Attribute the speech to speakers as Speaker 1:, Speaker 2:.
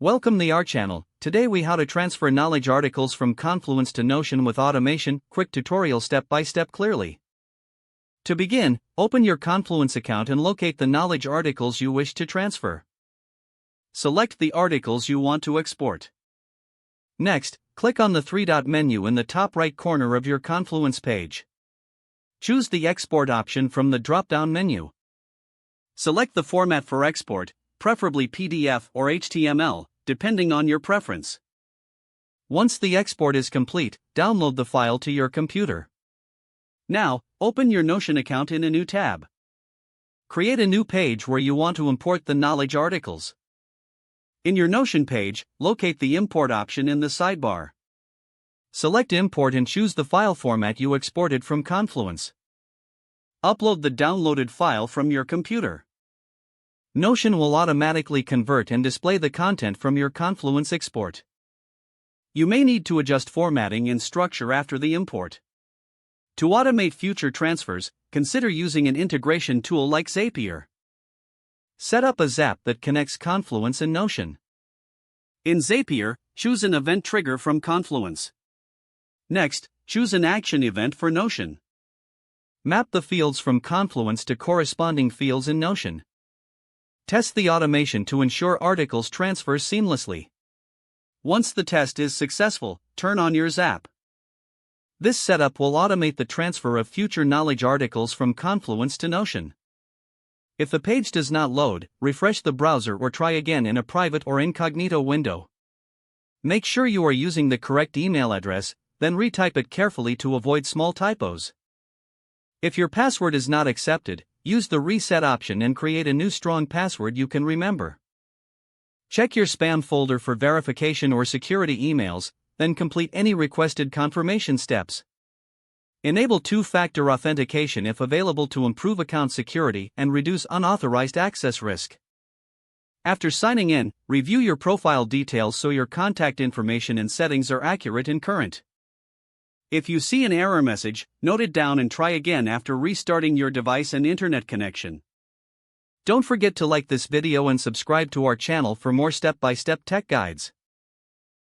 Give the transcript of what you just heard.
Speaker 1: Welcome to our channel. Today we how to transfer knowledge articles from Confluence to Notion with automation, quick tutorial step by step clearly. To begin, open your Confluence account and locate the knowledge articles you wish to transfer. Select the articles you want to export. Next, click on the three-dot menu in the top right corner of your Confluence page. Choose the export option from the drop-down menu. Select the format for export, preferably PDF or HTML, depending on your preference. Once the export is complete, download the file to your computer. Now, open your Notion account in a new tab. Create a new page where you want to import the knowledge articles. In your Notion page, locate the Import option in the sidebar. Select Import and choose the file format you exported from Confluence. Upload the downloaded file from your computer. Notion will automatically convert and display the content from your Confluence export. You may need to adjust formatting and structure after the import. To automate future transfers, consider using an integration tool like Zapier. Set up a Zap that connects Confluence and Notion. In Zapier, choose an event trigger from Confluence. Next, choose an action event for Notion. Map the fields from Confluence to corresponding fields in Notion. Test the automation to ensure articles transfer seamlessly. Once the test is successful, turn on your Zap. This setup will automate the transfer of future knowledge articles from Confluence to Notion. If the page does not load, refresh the browser or try again in a private or incognito window. Make sure you are using the correct email address, then retype it carefully to avoid small typos. If your password is not accepted, use the reset option and create a new strong password you can remember. Check your spam folder for verification or security emails, then complete any requested confirmation steps. Enable two-factor authentication if available to improve account security and reduce unauthorized access risk. After signing in, review your profile details so your contact information and settings are accurate and current. If you see an error message, note it down and try again after restarting your device and internet connection. Don't forget to like this video and subscribe to our channel for more step-by-step tech guides.